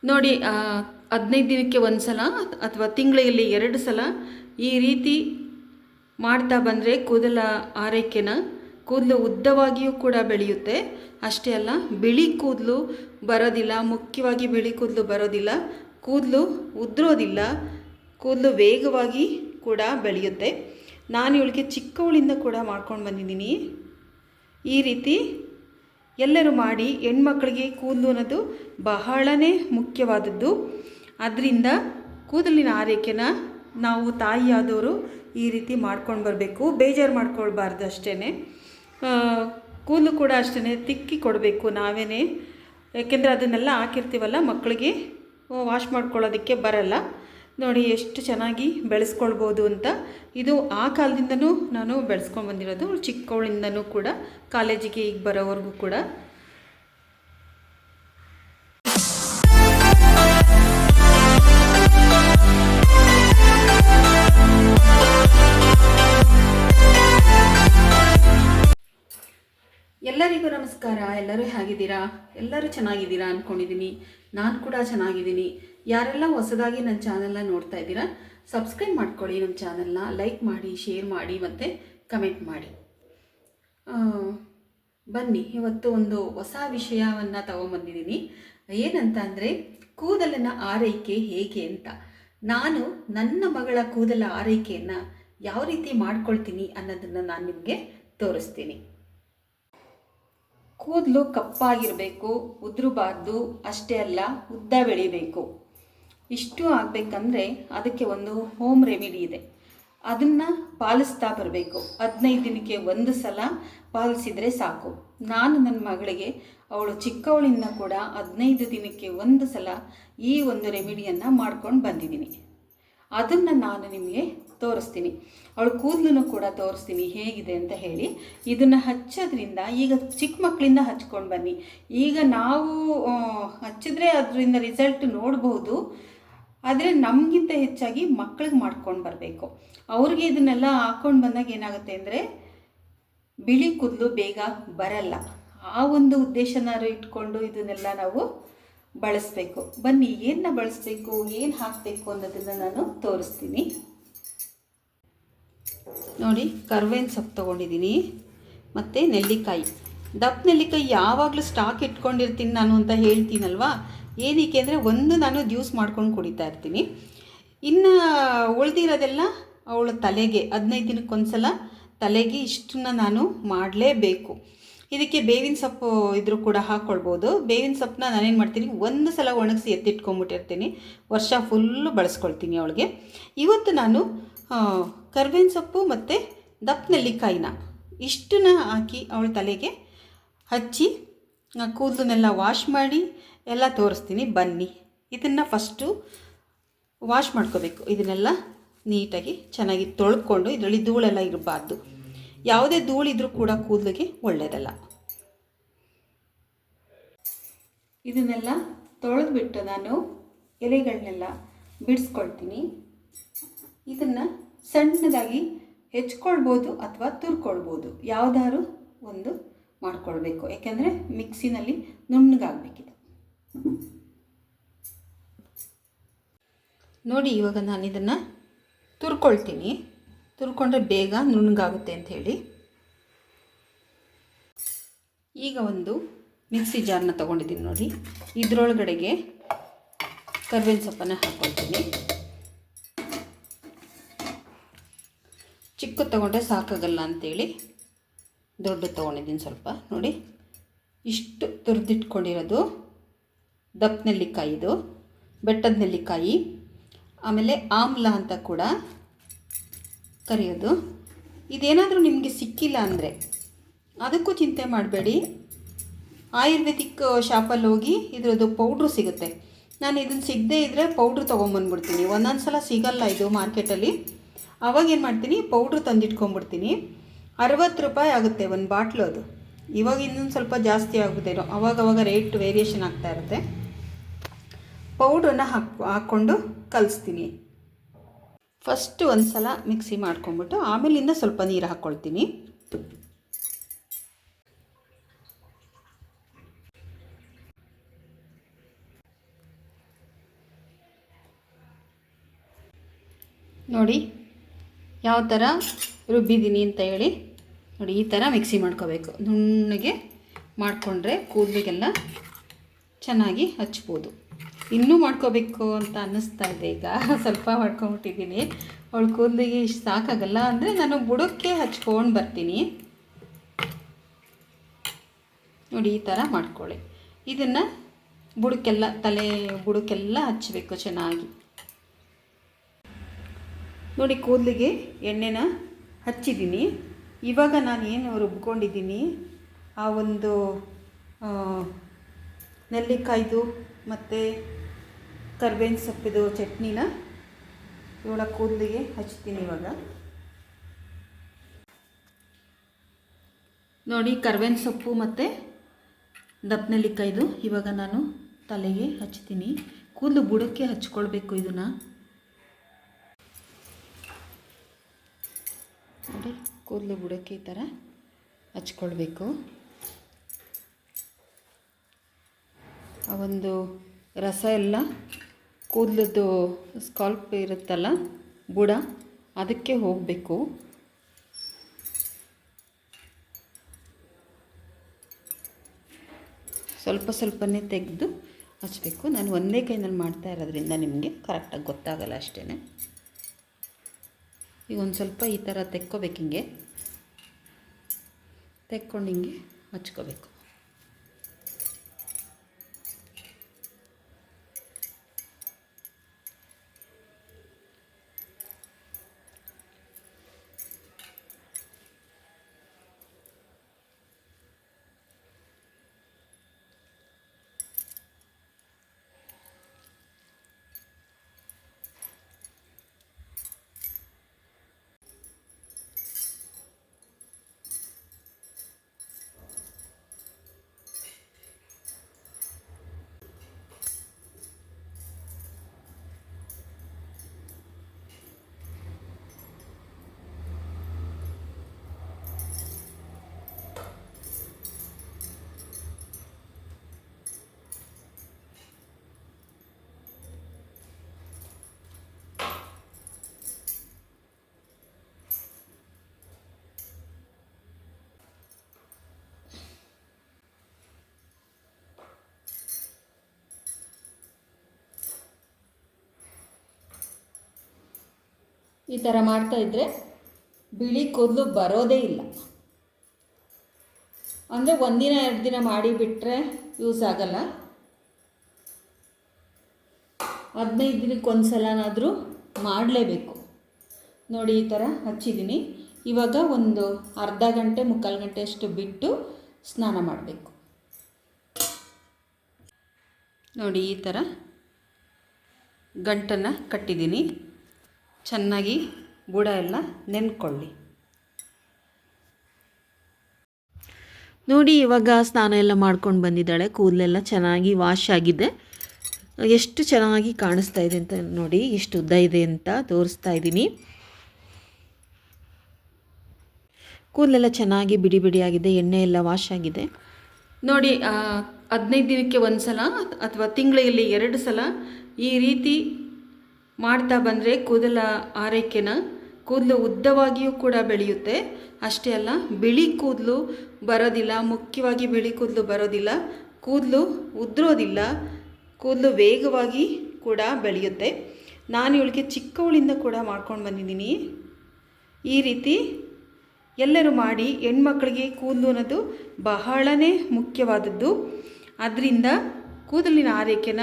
ನೋಡಿ 15 ದಿನಕ್ಕೆ ಒಂದು ಸಲ ಅಥವಾ ತಿಂಗಳಿಗೆ 2 ಸಲ ಈ ರೀತಿ ಮಾಡ್ತಾ ಬಂದರೆ ಕೂದಲ ಆರೈಕೆನ ಕೂದಲು ಉದ್ದವಾಗಿಯೂ ಕೂಡ ಬೆಳೆಯುತ್ತೆ. ಅಷ್ಟೇ ಅಲ್ಲ, ಬಿಳಿ ಕೂದಲು ಬರೋದಿಲ್ಲ. ಮುಖ್ಯವಾಗಿ ಬಿಳಿ ಕೂದಲು ಬರೋದಿಲ್ಲ, ಕೂದಲು ಉದುರೋದಿಲ್ಲ, ಕೂದಲು ವೇಗವಾಗಿ ಕೂಡ ಬೆಳೆಯುತ್ತೆ. ನಾನು ಇವಳಿಗೆ ಚಿಕ್ಕವಳಿಂದ ಕೂಡ ಮಾಡ್ಕೊಂಡು ಬಂದಿದ್ದೀನಿ. ಈ ರೀತಿ ಎಲ್ಲರೂ ಮಾಡಿ. ಹೆಣ್ಮಕ್ಳಿಗೆ ಕೂದಲು ಅನ್ನೋದು ಬಹಳನೇ ಮುಖ್ಯವಾದದ್ದು. ಅದರಿಂದ ಕೂದಲಿನ ಆರೈಕೆನ ನಾವು ತಾಯಿಯಾದವರು ಈ ರೀತಿ ಮಾಡ್ಕೊಂಡು ಬರಬೇಕು. ಬೇಜಾರು ಮಾಡ್ಕೊಳ್ಬಾರ್ದು ಅಷ್ಟೇ. ಕೂದಲು ಕೂಡ ಅಷ್ಟೇ ತಿಕ್ಕಿ ಕೊಡಬೇಕು ನಾವೇ. ಯಾಕೆಂದರೆ ಅದನ್ನೆಲ್ಲ ಹಾಕಿರ್ತೀವಲ್ಲ, ಮಕ್ಕಳಿಗೆ ವಾಶ್ ಮಾಡ್ಕೊಳ್ಳೋದಕ್ಕೆ ಬರಲ್ಲ. ನೋಡಿ ಎಷ್ಟು ಚೆನ್ನಾಗಿ ಬೆಳೆಸ್ಕೊಳ್ಬೋದು ಅಂತ. ಇದು ಆ ಕಾಲದಿಂದನೂ ನಾನು ಬೆಳೆಸ್ಕೊಂಡು ಬಂದಿರೋದು, ಚಿಕ್ಕವಳಿಂದನೂ ಕೂಡ ಕಾಲೇಜಿಗೆ ಈಗ ಬರೋವರೆಗೂ ಕೂಡ. ಎಲ್ಲರಿಗೂ ನಮಸ್ಕಾರ. ಎಲ್ಲರೂ ಹೇಗಿದ್ದೀರಾ? ಎಲ್ಲರೂ ಚೆನ್ನಾಗಿದ್ದೀರಾ ಅಂದ್ಕೊಂಡಿದ್ದೀನಿ. ನಾನು ಕೂಡ ಚೆನ್ನಾಗಿದ್ದೀನಿ. ಯಾರೆಲ್ಲ ಹೊಸದಾಗಿ ನನ್ನ ಚಾನಲ್ನ ನೋಡ್ತಾ ಇದ್ದೀರಾ, ಸಬ್ಸ್ಕ್ರೈಬ್ ಮಾಡ್ಕೊಳ್ಳಿ. ನಮ್ಮ ಚಾನಲ್ನ ಲೈಕ್ ಮಾಡಿ, ಶೇರ್ ಮಾಡಿ ಮತ್ತು ಕಮೆಂಟ್ ಮಾಡಿ. ಬನ್ನಿ, ಇವತ್ತು ಒಂದು ಹೊಸ ವಿಷಯವನ್ನು ತಗೊಂಬಂದಿದ್ದೀನಿ. ಏನಂತ ಅಂದರೆ, ಕೂದಲಿನ ಆರೈಕೆ ಹೇಗೆ ಅಂತ. ನಾನು ನನ್ನ ಮಗಳ ಕೂದಲ ಆರೈಕೆಯನ್ನು ಯಾವ ರೀತಿ ಮಾಡ್ಕೊಳ್ತೀನಿ ಅನ್ನೋದನ್ನು ನಾನು ನಿಮಗೆ ತೋರಿಸ್ತೀನಿ. ಕೂದಲು ಕಪ್ಪಾಗಿರಬೇಕು, ಉದುರಬಾರ್ದು. ಅಷ್ಟೇ ಅಲ್ಲ, ಉದ್ದ ಬೆಳಿಬೇಕು. ಇಷ್ಟು ಆಗಬೇಕಂದ್ರೆ ಅದಕ್ಕೆ ಒಂದು ಹೋಮ್ ರೆಮಿಡಿ ಇದೆ. ಅದನ್ನು ಪಾಲಿಸ್ತಾ ಬರಬೇಕು. 15 ದಿನಕ್ಕೆ ಒಂದು ಸಲ ಪಾಲಿಸಿದರೆ ಸಾಕು. ನಾನು ನನ್ನ ಮಗಳಿಗೆ, ಅವಳು ಚಿಕ್ಕವಳಿಂದ ಕೂಡ 15 ದಿನಕ್ಕೆ ಒಂದು ಸಲ ಈ ಒಂದು ರೆಮಿಡಿಯನ್ನು ಮಾಡ್ಕೊಂಡು ಬಂದಿದ್ದೀನಿ. ಅದನ್ನು ನಾನು ನಿಮಗೆ ತೋರಿಸ್ತೀನಿ. ಅವಳು ಕೂದಲನ್ನು ಕೂಡ ತೋರಿಸ್ತೀನಿ ಹೇಗಿದೆ ಅಂತ ಹೇಳಿ. ಇದನ್ನು ಹಚ್ಚೋದ್ರಿಂದ, ಈಗ ಚಿಕ್ಕ ಮಕ್ಕಳಿಂದ ಹಚ್ಕೊಂಡು ಬನ್ನಿ. ಈಗ ನಾವು ಹಚ್ಚಿದ್ರೆ ಅದರಿಂದ ರಿಸಲ್ಟ್ ನೋಡ್ಬೋದು. ಆದರೆ ನಮಗಿಂತ ಹೆಚ್ಚಾಗಿ ಮಕ್ಕಳಿಗೆ ಮಾಡ್ಕೊಂಡು ಬರಬೇಕು. ಅವ್ರಿಗೆ ಇದನ್ನೆಲ್ಲ ಹಾಕ್ಕೊಂಡು ಬಂದಾಗ ಏನಾಗುತ್ತೆ ಅಂದರೆ, ಬಿಳಿ ಕೂದಲು ಬೇಗ ಬರಲ್ಲ. ಆ ಒಂದು ಉದ್ದೇಶನಾರು ಇಟ್ಕೊಂಡು ಇದನ್ನೆಲ್ಲ ನಾವು ಬಳಸಬೇಕು. ಬನ್ನಿ, ಏನನ್ನ ಬಳಸಬೇಕು, ಏನು ಹಾಕಬೇಕು ಅನ್ನೋದನ್ನು ನಾನು ತೋರಿಸ್ತೀನಿ. ನೋಡಿ, ಕರ್ಬೇವಿನ ಸೊಪ್ಪು ತೊಗೊಂಡಿದ್ದೀನಿ ಮತ್ತು ನೆಲ್ಲಿಕಾಯಿ. ದಪ್ಪ ನೆಲ್ಲಿಕಾಯಿ ಯಾವಾಗಲೂ ಸ್ಟಾಕ್ ಇಟ್ಕೊಂಡಿರ್ತೀನಿ ನಾನು ಅಂತ ಹೇಳ್ತೀನಲ್ವಾ. ಏನಕ್ಕೆ ಅಂದರೆ, ಒಂದು ನಾನು ಜ್ಯೂಸ್ ಮಾಡ್ಕೊಂಡು ಕುಡಿತಾ ಇರ್ತೀನಿ. ಇನ್ನು ಉಳಿದಿರೋದೆಲ್ಲ ಅವಳ ತಲೆಗೆ 15 ದಿನಕ್ಕೊಂದು ಸಲ ತಲೆಗೆ ಇಷ್ಟನ್ನು ನಾನು ಮಾಡಲೇಬೇಕು. ಇದಕ್ಕೆ ಬೇವಿನ ಸೊಪ್ಪು ಇದ್ರೂ ಕೂಡ ಹಾಕ್ಕೊಳ್ಬೋದು. ಬೇವಿನ ಸೊಪ್ಪನ್ನ ನಾನೇನು ಮಾಡ್ತೀನಿ, ಒಂದು ಸಲ ಒಣಗಿಸಿ ಎತ್ತಿಟ್ಕೊಂಡ್ಬಿಟ್ಟಿರ್ತೀನಿ. ವರ್ಷ ಫುಲ್ಲು ಬಳಸ್ಕೊಳ್ತೀನಿ ಅವಳಿಗೆ. ಇವತ್ತು ನಾನು ಕರ್ಬೇವಿನ ಸೊಪ್ಪು ಮತ್ತು ದಪ್ಪ ನೆಲ್ಲಿಕಾಯಿನ ಇಷ್ಟನ್ನ ಹಾಕಿ ಅವಳ ತಲೆಗೆ ಹಚ್ಚಿ ಕೂದಲನ್ನೆಲ್ಲ ವಾಶ್ ಮಾಡಿ ಎಲ್ಲ ತೋರಿಸ್ತೀನಿ. ಬನ್ನಿ, ಇದನ್ನು ಫಸ್ಟು ವಾಶ್ ಮಾಡ್ಕೋಬೇಕು. ಇದನ್ನೆಲ್ಲ ನೀಟಾಗಿ ಚೆನ್ನಾಗಿ ತೊಳ್ಕೊಂಡು, ಇದರಲ್ಲಿ ಧೂಳೆಲ್ಲ ಇರಬಾರ್ದು. ಯಾವುದೇ ಧೂಳಿದ್ರೂ ಕೂಡ ಕೂದಲಿಗೆ ಒಳ್ಳೆಯದಲ್ಲ. ಇದನ್ನೆಲ್ಲ ತೊಳೆದ್ಬಿಟ್ಟು ನಾನು ಎಲೆಗಳನ್ನೆಲ್ಲ ಬಿಡಿಸ್ಕೊಳ್ತೀನಿ. ಇದನ್ನು ಸಣ್ಣದಾಗಿ ಹೆಚ್ಕೊಳ್ಬೋದು ಅಥವಾ ತುರ್ಕೊಳ್ಬೋದು, ಯಾವುದಾದ್ರು ಒಂದು ಮಾಡ್ಕೊಳ್ಬೇಕು. ಯಾಕೆಂದರೆ ಮಿಕ್ಸಿನಲ್ಲಿ ನುಣ್ಣಗಾಗಬೇಕಿದೆ. ನೋಡಿ, ಇವಾಗ ನಾನು ಇದನ್ನು ತುರ್ಕೊಳ್ತೀನಿ. ತುರ್ಕೊಂಡ್ರೆ ಬೇಗ ನುಣ್ಣಗಾಗುತ್ತೆ ಅಂಥೇಳಿ. ಈಗ ಒಂದು ಮಿಕ್ಸಿ ಜಾರನ್ನ ತೊಗೊಂಡಿದ್ದೀನಿ. ನೋಡಿ, ಇದರೊಳಗಡೆಗೆ ಕರ್ಬೇವಿನ ಸೊಪ್ಪನ್ನು ಹಾಕ್ಕೊಳ್ತೀನಿ. ಚಿಕ್ಕ ತೊಗೊಂಡ್ರೆ ಸಾಕಾಗಲ್ಲ ಅಂಥೇಳಿ ದೊಡ್ಡ ತೊಗೊಂಡಿದ್ದೀನಿ ಸ್ವಲ್ಪ. ನೋಡಿ, ಇಷ್ಟು ತುರಿದಿಟ್ಕೊಂಡಿರೋದು ದಪ್ಪ ನೆಲ್ಲಿಕಾಯಿದು, ಬೆಟ್ಟದ ನೆಲ್ಲಿಕಾಯಿ, ಆಮೇಲೆ ಆಮ್ಲ ಅಂತ ಕೂಡ ಕರೆಯೋದು. ಇದೇನಾದರೂ ನಿಮಗೆ ಸಿಕ್ಕಿಲ್ಲ ಅಂದರೆ ಅದಕ್ಕೂ ಚಿಂತೆ ಮಾಡಬೇಡಿ. ಆಯುರ್ವೇದಿಕ್ ಶಾಪಲ್ಲಿ ಹೋಗಿ ಇದರದ್ದು ಪೌಡ್ರು ಸಿಗುತ್ತೆ. ನಾನು ಇದನ್ನು ಸಿಗದೇ ಇದ್ದರೆ ಪೌಡ್ರು ತೊಗೊಂಬಂದ್ಬಿಡ್ತೀನಿ. ಒಂದೊಂದು ಸಲ ಸಿಗಲ್ಲ ಇದು ಮಾರ್ಕೆಟಲ್ಲಿ. ಆವಾಗೇನು ಮಾಡ್ತೀನಿ, ಪೌಡ್ರು ತಂದಿಟ್ಕೊಂಡ್ಬಿಡ್ತೀನಿ. 60 ರೂಪಾಯಿ ಆಗುತ್ತೆ ಒಂದು ಬಾಟ್ಲು. ಅದು ಇವಾಗ ಇನ್ನೊಂದು ಸ್ವಲ್ಪ ಜಾಸ್ತಿ ಆಗುತ್ತೇನೋ, ಅವಾಗವಾಗ ರೇಟ್ ವೇರಿಯೇಷನ್ ಆಗ್ತಾ ಇರುತ್ತೆ. ಪೌಡ್ರನ್ನು ಹಾಕ್ಕೊಂಡು ಕಲಿಸ್ತೀನಿ. ಫಸ್ಟು ಒಂದು ಸಲ ಮಿಕ್ಸಿ ಮಾಡ್ಕೊಂಬಿಟ್ಟು ಆಮೇಲಿಂದ ಸ್ವಲ್ಪ ನೀರು ಹಾಕ್ಕೊಳ್ತೀನಿ. ನೋಡಿ ಯಾವ ಥರ ರುಬ್ಬಿದ್ದೀನಿ ಅಂತ ಹೇಳಿ. ನೋಡಿ ಈ ಥರ ಮಿಕ್ಸಿ ಮಾಡ್ಕೋಬೇಕು. ನುಣ್ಣಗೆ ಮಾಡಿಕೊಂಡ್ರೆ ಕೂದಲಿಗೆಲ್ಲ ಚೆನ್ನಾಗಿ ಹಚ್ಬೋದು. ಇನ್ನೂ ಮಾಡ್ಕೋಬೇಕು ಅಂತ ಅನ್ನಿಸ್ತಾ ಇದೆ. ಈಗ ಸ್ವಲ್ಪ ಮಾಡ್ಕೊಂಬಿಟ್ಟಿದ್ದೀನಿ. ಅವಳ ಕೂದಲಿಗೆ ಇಷ್ಟು ಸಾಕಾಗಲ್ಲ ಅಂದರೆ ನಾನು ಬುಡಕ್ಕೆ ಹಚ್ಕೊಂಡು ಬರ್ತೀನಿ. ನೋಡಿ ಈ ಥರ ಮಾಡ್ಕೊಳ್ಳಿ. ಇದನ್ನು ಬುಡಕ್ಕೆಲ್ಲ, ತಲೆ ಬುಡಕ್ಕೆಲ್ಲ ಹಚ್ಚಬೇಕು ಚೆನ್ನಾಗಿ. ನೋಡಿ ಕೂದಲಿಗೆ ಎಣ್ಣೆನ ಹಚ್ಚಿದ್ದೀನಿ. ಇವಾಗ ನಾನು ಏನು ರುಬ್ಕೊಂಡಿದ್ದೀನಿ ಆ ಒಂದು ನೆಲ್ಲಿಕಾಯ್ದು ಮತ್ತು ಕರ್ಬೇವಿನ ಸೊಪ್ಪಿದು ಚಟ್ನಿನ ಇವಳ ಕೂದಲಿಗೆ ಹಚ್ತೀನಿ ಇವಾಗ. ನೋಡಿ ಕರ್ಬೇವಿನ ಸೊಪ್ಪು ಮತ್ತು ದಪ್ಪನೆಲ್ಲಿಕಾಯ್ದು ಇವಾಗ ನಾನು ತಲೆಗೆ ಹಚ್ತೀನಿ. ಕೂದಲು ಬುಡಕ್ಕೆ ಹಚ್ಕೊಳ್ಬೇಕು. ಇದನ್ನು ನೋಡಿ ಕೂದಲು ಬುಡಕ್ಕೆ ಈ ಥರ ಹಚ್ಕೊಳ್ಬೇಕು. ಆ ಒಂದು ರಸ ಎಲ್ಲ ಕೂದಲದ್ದು ಸ್ಕಾಲ್ಪ್ ಇರುತ್ತಲ್ಲ ಬುಡ, ಅದಕ್ಕೆ ಹೋಗಬೇಕು. ಸ್ವಲ್ಪ ಸ್ವಲ್ಪನೇ ತೆಗೆದು ಹಚ್ಚಬೇಕು. ನಾನು ಒಂದೇ ಕೈನಲ್ಲಿ ಮಾಡ್ತಾ ಇರೋದ್ರಿಂದ ನಿಮಗೆ ಕರೆಕ್ಟಾಗಿ ಗೊತ್ತಾಗಲ್ಲ ಅಷ್ಟೇ. ಈಗ ಒಂದು ಸ್ವಲ್ಪ ಈ ಥರ ತೆಕ್ಕೋಬೇಕು. ಹಿಂಗೆ ತೆಕ್ಕೊಂಡು ಹಿಂಗೆ ಹಚ್ಕೋಬೇಕು. ಈ ಥರ ಮಾಡ್ತಾಯಿದ್ರೆ ಬಿಳಿ ಕೂದಲು ಬರೋದೇ ಇಲ್ಲ. ಅಂದರೆ ಒಂದಿನ 2 ದಿನ ಮಾಡಿಬಿಟ್ರೆ ಯೂಸ್ ಆಗಲ್ಲ. 15 ದಿನಕ್ಕೆ ಸಲನಾದರೂ ಮಾಡಲೇಬೇಕು. ನೋಡಿ ಈ ಥರ ಹಚ್ಚಿದ್ದೀನಿ. ಇವಾಗ ಒಂದು ಅರ್ಧ ಗಂಟೆ 3/4 ಗಂಟೆ ಅಷ್ಟು ಬಿಟ್ಟು ಸ್ನಾನ ಮಾಡಬೇಕು. ನೋಡಿ ಈ ಥರ ಗಂಟನ್ನು ಕಟ್ಟಿದ್ದೀನಿ. ಚೆನ್ನಾಗಿ ಬುಡ ಎಲ್ಲ ನೆನ್ಕೊಳ್ಳಿ. ನೋಡಿ ಇವಾಗ ಸ್ನಾನ ಎಲ್ಲ ಮಾಡ್ಕೊಂಡು ಬಂದಿದ್ದಾಳೆ. ಕೂದಲೆಲ್ಲ ಚೆನ್ನಾಗಿ ವಾಶ್ ಆಗಿದೆ. ಎಷ್ಟು ಚೆನ್ನಾಗಿ ಕಾಣಿಸ್ತಾ ಇದೆ ಅಂತ ನೋಡಿ. ಎಷ್ಟು ಉದ್ದ ಇದೆ ಅಂತ ತೋರಿಸ್ತಾ ಇದ್ದೀನಿ. ಕೂದಲೆಲ್ಲ ಚೆನ್ನಾಗಿ ಬಿಡಿ ಬಿಡಿಯಾಗಿದೆ. ಎಣ್ಣೆ ಎಲ್ಲ ವಾಶ್ ಆಗಿದೆ. ನೋಡಿ 15 ದಿನಕ್ಕೆ ಒಂದು ಸಲ ಅಥವಾ ತಿಂಗಳಲ್ಲಿ 2 ಸಲ ಈ ರೀತಿ ಮಾಡ್ತಾ ಬಂದರೆ ಕೂದಲ ಆರೈಕೆನ, ಕೂದಲು ಉದ್ದವಾಗಿಯೂ ಕೂಡ ಬೆಳೆಯುತ್ತೆ. ಅಷ್ಟೇ ಅಲ್ಲ, ಬಿಳಿ ಕೂದಲು ಬರೋದಿಲ್ಲ. ಮುಖ್ಯವಾಗಿ ಬಿಳಿ ಕೂದಲು ಬರೋದಿಲ್ಲ, ಕೂದಲು ಉದುರೋದಿಲ್ಲ, ಕೂದಲು ವೇಗವಾಗಿ ಕೂಡ ಬೆಳೆಯುತ್ತೆ. ನಾನು ಇವಳಿಗೆ ಚಿಕ್ಕವಳಿಂದ ಕೂಡ ಮಾಡ್ಕೊಂಡು ಬಂದಿದ್ದೀನಿ. ಈ ರೀತಿ ಎಲ್ಲರೂ ಮಾಡಿ. ಹೆಣ್ಮಕ್ಳಿಗೆ ಕೂದಲು ಅನ್ನೋದು ಬಹಳನೇ ಮುಖ್ಯವಾದದ್ದು. ಅದರಿಂದ ಕೂದಲಿನ ಆರೈಕೆನ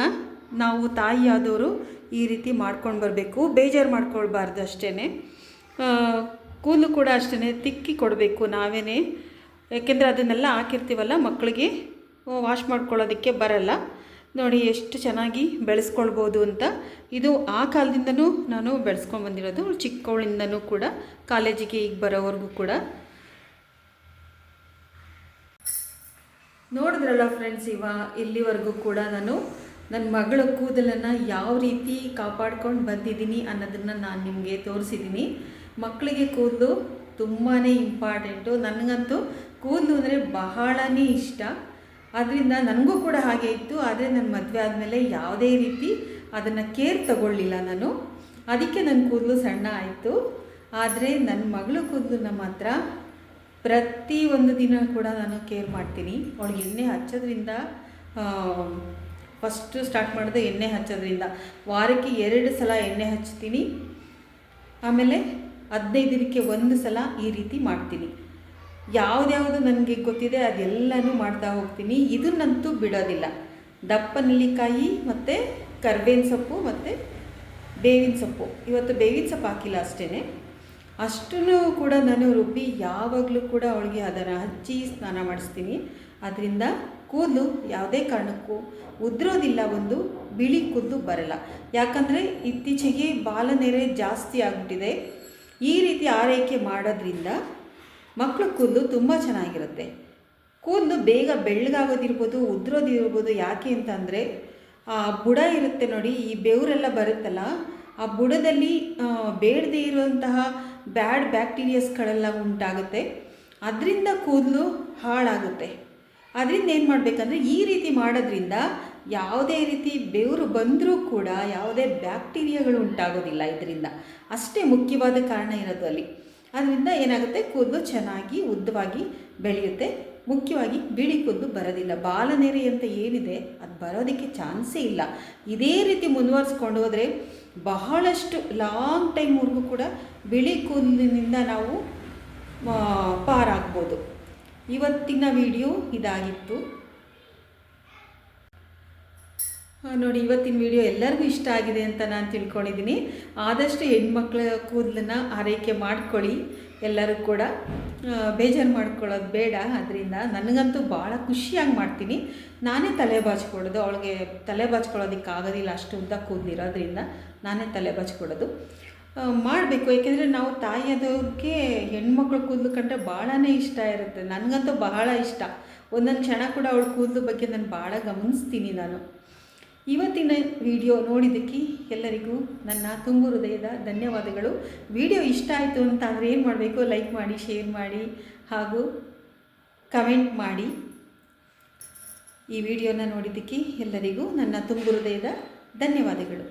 ನಾವು ತಾಯಿಯಾದವರು ಈ ರೀತಿ ಮಾಡ್ಕೊಂಡು ಬರಬೇಕು. ಬೇಜಾರು ಮಾಡ್ಕೊಳ್ಬಾರ್ದು ಅಷ್ಟೇ. ಕೂದಲು ಕೂಡ ಅಷ್ಟೇ ತಿಕ್ಕಿ ಕೊಡಬೇಕು ನಾವೇ. ಯಾಕೆಂದರೆ ಅದನ್ನೆಲ್ಲ ಹಾಕಿರ್ತೀವಲ್ಲ, ಮಕ್ಕಳಿಗೆ ವಾಶ್ ಮಾಡ್ಕೊಳ್ಳೋದಕ್ಕೆ ಬರಲ್ಲ. ನೋಡಿ ಎಷ್ಟು ಚೆನ್ನಾಗಿ ಬೆಳೆಸ್ಕೊಳ್ಬೋದು ಅಂತ. ಇದು ಆ ಕಾಲದಿಂದನೂ ನಾನು ಬೆಳೆಸ್ಕೊಂಡು ಬಂದಿರೋದು. ಚಿಕ್ಕವಳಿಂದನೂ ಕೂಡ ಕಾಲೇಜಿಗೆ ಈಗ ಬರೋವರೆಗೂ ಕೂಡ. ನೋಡಿದ್ರಲ್ಲ ಫ್ರೆಂಡ್ಸ್, ಇಲ್ಲಿವರೆಗೂ ಕೂಡ ನಾನು ನನ್ನ ಮಗಳ ಕೂದಲನ್ನು ಯಾವ ರೀತಿ ಕಾಪಾಡ್ಕೊಂಡು ಬಂದಿದ್ದೀನಿ ಅನ್ನೋದನ್ನು ನಾನು ನಿಮಗೆ ತೋರಿಸಿದ್ದೀನಿ. ಮಕ್ಕಳಿಗೆ ಕೂದಲು ತುಂಬಾ ಇಂಪಾರ್ಟೆಂಟು. ನನಗಂತೂ ಕೂದಲು ಅಂದರೆ ಬಹಳನೇ ಇಷ್ಟ. ಅದರಿಂದ ನನಗೂ ಕೂಡ ಹಾಗೆ ಇತ್ತು. ಆದರೆ ನನ್ನ ಮದುವೆ ಆದಮೇಲೆ ಯಾವುದೇ ರೀತಿ ಅದನ್ನು ಕೇರ್ ತಗೊಳ್ಳಿಲ್ಲ ನಾನು. ಅದಕ್ಕೆ ನನ್ನ ಕೂದಲು ಸಣ್ಣ ಆಯಿತು. ಆದರೆ ನನ್ನ ಮಗಳು ಕೂದಲನ್ನ ಮಾತ್ರ ಪ್ರತಿ ಒಂದು ದಿನ ಕೂಡ ನಾನು ಕೇರ್ ಮಾಡ್ತೀನಿ. ಅವಳಿಗೆ ಎಣ್ಣೆ ಹಚ್ಚೋದ್ರಿಂದ ಫಸ್ಟು ಸ್ಟಾರ್ಟ್ ಮಾಡೋದು ಎಣ್ಣೆ ಹಚ್ಚೋದ್ರಿಂದ ವಾರಕ್ಕೆ 2 ಸಲ ಎಣ್ಣೆ ಹಚ್ತೀನಿ. ಆಮೇಲೆ 15 ದಿನಕ್ಕೆ 1 ಸಲ ಈ ರೀತಿ ಮಾಡ್ತೀನಿ. ಯಾವುದ್ಯಾವುದು ನನಗೆ ಗೊತ್ತಿದೆ ಅದೆಲ್ಲನೂ ಮಾಡ್ತಾ ಹೋಗ್ತೀನಿ. ಇದನ್ನಂತೂ ಬಿಡೋದಿಲ್ಲ. ದಪ್ಪ ನೆಲ್ಲಿಕಾಯಿ ಮತ್ತು ಕರ್ಬೇವಿನ ಸೊಪ್ಪು ಮತ್ತು ಬೇವಿನ ಸೊಪ್ಪು, ಇವತ್ತು ಬೇವಿನ ಸೊಪ್ಪು ಹಾಕಿಲ್ಲ ಅಷ್ಟೇ, ಅಷ್ಟನ್ನು ಕೂಡ ನಾನು ರುಬ್ಬಿ ಯಾವಾಗಲೂ ಕೂಡ ಅವಳಿಗೆ ಅದನ್ನು ಹಚ್ಚಿ ಸ್ನಾನ ಮಾಡಿಸ್ತೀನಿ. ಅದರಿಂದ ಕೂದಲು ಯಾವುದೇ ಕಾರಣಕ್ಕೂ ಉದುರೋದಿಲ್ಲ, ಒಂದು ಬಿಳಿ ಕೂದಲು ಬರಲ್ಲ. ಯಾಕಂದರೆ ಇತ್ತೀಚೆಗೆ ಬಾಲನೆರೆ ಜಾಸ್ತಿ ಆಗಿಬಿಟ್ಟಿದೆ. ಈ ರೀತಿ ಆರೈಕೆ ಮಾಡೋದ್ರಿಂದ ಮಕ್ಕಳ ಕೂದಲು ತುಂಬ ಚೆನ್ನಾಗಿರುತ್ತೆ. ಕೂದಲು ಬೇಗ ಬೆಳ್ಳಗಾಗೋದಿರ್ಬೋದು, ಉದುರೋದಿರ್ಬೋದು. ಯಾಕೆ ಅಂತಂದರೆ ಆ ಬುಡ ಇರುತ್ತೆ ನೋಡಿ, ಈ ಬೆವರೆಲ್ಲ ಬರುತ್ತಲ್ಲ, ಆ ಬುಡದಲ್ಲಿ ಬೇಡದೇ ಇರುವಂತಹ ಬ್ಯಾಡ್ ಬ್ಯಾಕ್ಟೀರಿಯಾಸ್ಗಳೆಲ್ಲ ಉಂಟಾಗುತ್ತೆ. ಅದರಿಂದ ಕೂದಲು ಹಾಳಾಗುತ್ತೆ. ಅದರಿಂದ ಏನು ಮಾಡಬೇಕಂದ್ರೆ ಈ ರೀತಿ ಮಾಡೋದ್ರಿಂದ ಯಾವುದೇ ರೀತಿ ಬೆವರು ಬಂದರೂ ಕೂಡ ಯಾವುದೇ ಬ್ಯಾಕ್ಟೀರಿಯಾಗಳು ಉಂಟಾಗೋದಿಲ್ಲ. ಇದರಿಂದ ಅಷ್ಟೇ ಮುಖ್ಯವಾದ ಕಾರಣ ಇರೋದು ಅಲ್ಲಿ. ಅದರಿಂದ ಏನಾಗುತ್ತೆ, ಕೂದಲು ಚೆನ್ನಾಗಿ ಉದ್ದವಾಗಿ ಬೆಳೆಯುತ್ತೆ. ಮುಖ್ಯವಾಗಿ ಬಿಳಿ ಕೂದಲು ಬರೋದಿಲ್ಲ. ಬಾಲನೆರೆ ಅಂತ ಏನಿದೆ ಅದು ಬರೋದಕ್ಕೆ ಚಾನ್ಸೇ ಇಲ್ಲ. ಇದೇ ರೀತಿ ಮುಂದುವರಿಸ್ಕೊಂಡು ಹೋದರೆ ಬಹಳಷ್ಟು ಲಾಂಗ್ ಟೈಮ್ವರೆಗೂ ಕೂಡ ಬಿಳಿ ಕೂದಲಿನಿಂದ ನಾವು ಪಾರಾಗ್ಬೋದು. ಇವತ್ತಿನ ವಿಡಿಯೋ ಇದಾಗಿತ್ತು ನೋಡಿ. ಇವತ್ತಿನ ವಿಡಿಯೋ ಎಲ್ಲರಿಗೂ ಇಷ್ಟ ಆಗಿದೆ ಅಂತ ನಾನು ತಿಳ್ಕೊಂಡಿದ್ದೀನಿ. ಆದಷ್ಟು ಹೆಣ್ಮಕ್ಳ ಕೂದಲನ್ನು ಆರೈಕೆ ಮಾಡ್ಕೊಳ್ಳಿ. ಎಲ್ಲರೂ ಕೂಡ ಬೇಜಾರು ಮಾಡ್ಕೊಳ್ಳೋದು ಬೇಡ. ಅದರಿಂದ ನನಗಂತೂ ಭಾಳ ಖುಷಿಯಾಗಿ ಮಾಡ್ತೀನಿ. ನಾನೇ ತಲೆ ಬಾಚ್ಕೊಡೋದು. ಅವಳಿಗೆ ತಲೆ ಬಾಚ್ಕೊಳ್ಳೋದಕ್ಕೆ ಆಗೋದಿಲ್ಲ, ಅಷ್ಟು ಉದ್ದ ಕೂದಲಿರೋದ್ರಿಂದ ನಾನೇ ತಲೆ ಬಾಚ್ಕೊಡೋದು ಮಾಡಬೇಕು. ಏಕೆಂದರೆ ನಾವು ತಾಯಿಯಾದವ್ರಿಗೆ ಹೆಣ್ಮಕ್ಳ ಕೂದಲು ಕಂಡ್ರೆ ಭಾಳನೇ ಇಷ್ಟ ಇರುತ್ತೆ. ನನಗಂತೂ ಬಹಳ ಇಷ್ಟ. ಒಂದೊಂದು ಕ್ಷಣ ಕೂಡ ಅವಳ ಕೂದಲು ಬಗ್ಗೆ ನಾನು ಭಾಳ ಗಮನಿಸ್ತೀನಿ. ನಾನು ಇವತ್ತಿನ ವಿಡಿಯೋ ನೋಡಿದ್ದಕ್ಕೆ ಎಲ್ಲರಿಗೂ ನನ್ನ ತುಂಬು ಹೃದಯದ ಧನ್ಯವಾದಗಳು. ವಿಡಿಯೋ ಇಷ್ಟ ಆಯಿತು ಅಂತ ಅಂದರೆ ಏನು ಮಾಡಬೇಕು, ಲೈಕ್ ಮಾಡಿ, ಶೇರ್ ಮಾಡಿ ಹಾಗೂ ಕಮೆಂಟ್ ಮಾಡಿ. ಈ ವಿಡಿಯೋನ ನೋಡಿದ್ದಕ್ಕೆ ಎಲ್ಲರಿಗೂ ನನ್ನ ತುಂಬು ಹೃದಯದ ಧನ್ಯವಾದಗಳು.